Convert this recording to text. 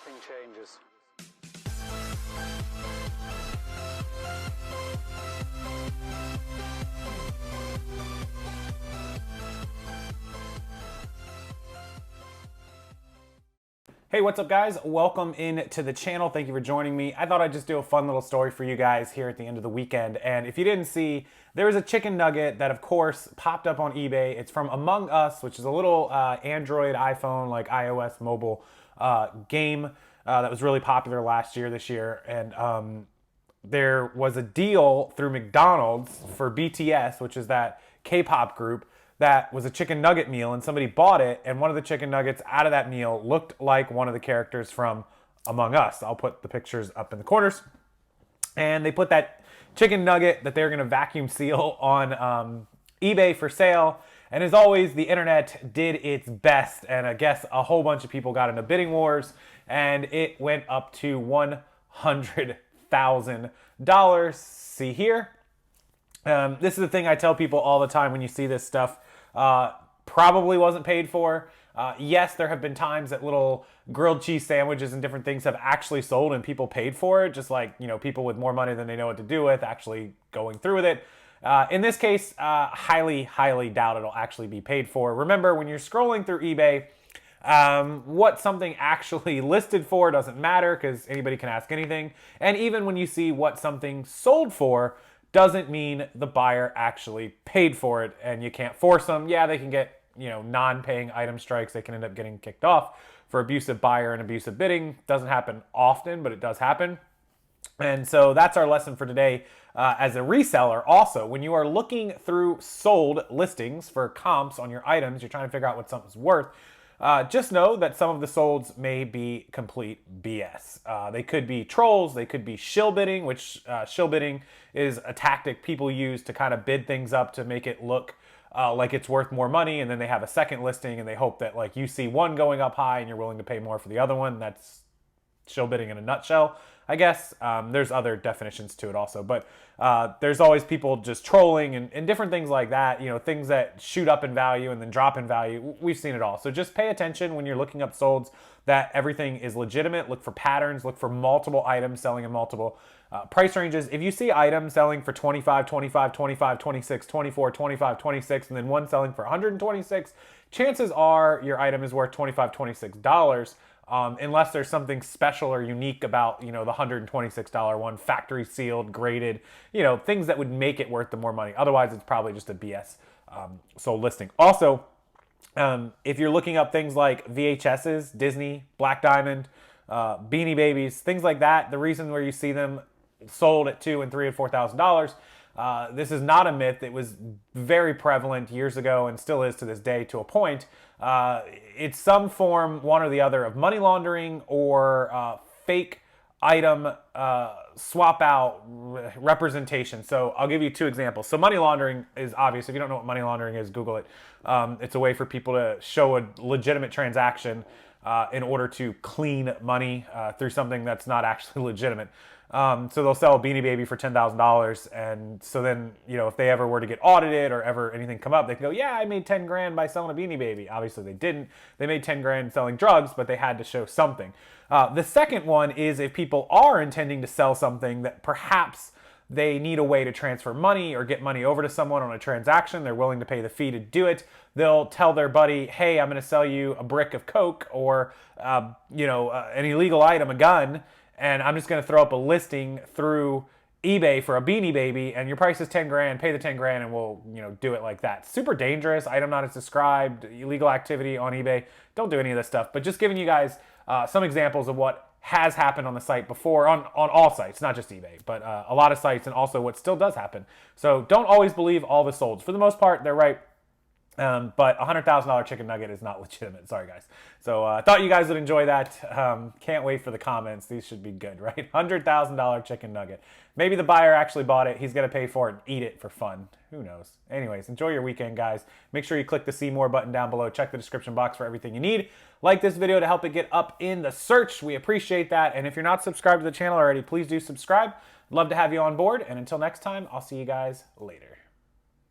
nothing changes. Hey, what's up guys? Welcome in to the channel. Thank you for joining me. I thought I'd just do a fun little story for you guys here at the end of the weekend. And if you didn't see, there was a chicken nugget that of course popped up on eBay. It's from Among Us, which is a little Android, iPhone, like iOS mobile game that was really popular this year. And there was a deal through McDonald's for BTS, which is that K-pop group, that was a chicken nugget meal, and somebody bought it, and one of the chicken nuggets out of that meal looked like one of the characters from Among Us. I'll put the pictures up in the corners. And they put that chicken nugget that they're going to vacuum seal on eBay for sale. And as always, the internet did its best, and I guess a whole bunch of people got into bidding wars, and it went up to $100,000. See here? This is the thing I tell people all the time when you see this stuff. Probably wasn't paid for. Yes, there have been times that little grilled cheese sandwiches and different things have actually sold and people paid for it, just like, you know, people with more money than they know what to do with actually going through with it. In this case, highly doubt it'll actually be paid for. Remember, when you're scrolling through eBay, what something actually listed for doesn't matter because anybody can ask anything. And even when you see what something sold for, doesn't mean the buyer actually paid for it, and you can't force them. Yeah, they can get, you know, non-paying item strikes. They can end up getting kicked off for abusive buyer and abusive bidding. Doesn't happen often, but it does happen. And so that's our lesson for today. As a reseller, also, when you are looking through sold listings for comps on your items, you're trying to figure out what something's worth. Just know that some of the solds may be complete BS. They could be trolls, they could be shill bidding, which shill bidding is a tactic people use to kind of bid things up to make it look like it's worth more money, and then they have a second listing and they hope that like you see one going up high and you're willing to pay more for the other one. That's shill bidding in a nutshell, I guess. There's other definitions to it also, but there's always people just trolling and different things like that, you know, things that shoot up in value and then drop in value. We've seen it all. So just pay attention when you're looking up solds that everything is legitimate. Look for patterns, look for multiple items selling in multiple price ranges. If you see items selling for 25, 25, 25, 26, 24, 25, 26, and then one selling for 126, chances are your item is worth $25, $26. Unless there's something special or unique about, you know, the $126 one, factory sealed, graded, you know, things that would make it worth the more money. Otherwise, it's probably just a BS sold listing. Also, if you're looking up things like VHSs, Disney, Black Diamond, Beanie Babies, things like that, the reason where you see them sold at $2,000 and $3,000 and $4,000, this is not a myth. It was very prevalent years ago and still is to this day to a point. It's some form, one or the other, of money laundering or fake item swap out representation. So I'll give you two examples. So money laundering is obvious. If you don't know what money laundering is, Google it. It's a way for people to show a legitimate transaction in order to clean money through something that's not actually legitimate. So they'll sell a Beanie Baby for $10,000, and so then, you know, if they ever were to get audited or ever anything come up, they can go, yeah, I made 10 grand by selling a Beanie Baby. Obviously they didn't. They made 10 grand selling drugs, but they had to show something. The second one is if people are intending to sell something that perhaps they need a way to transfer money or get money over to someone on a transaction, they're willing to pay the fee to do it. They'll tell their buddy, hey, I'm going to sell you a brick of Coke or, you know, an illegal item, a gun, and I'm just going to throw up a listing through eBay for a Beanie Baby, and your price is 10 grand, pay the 10 grand, and we'll, you know, do it like that. Super dangerous, item not as described, illegal activity on eBay. Don't do any of this stuff, but just giving you guys some examples of what has happened on the site before, on all sites, not just eBay, but a lot of sites, and also what still does happen. So don't always believe all the solds. For the most part, they're right. But a $100,000 chicken nugget is not legitimate. Sorry, guys. So I thought you guys would enjoy that. Can't wait for the comments. These should be good, right? $100,000 chicken nugget. Maybe the buyer actually bought it. He's going to pay for it and eat it for fun. Who knows? Anyways, enjoy your weekend, guys. Make sure you click the See More button down below. Check the description box for everything you need. Like this video to help it get up in the search. We appreciate that. And if you're not subscribed to the channel already, please do subscribe. Love to have you on board. And until next time, I'll see you guys later.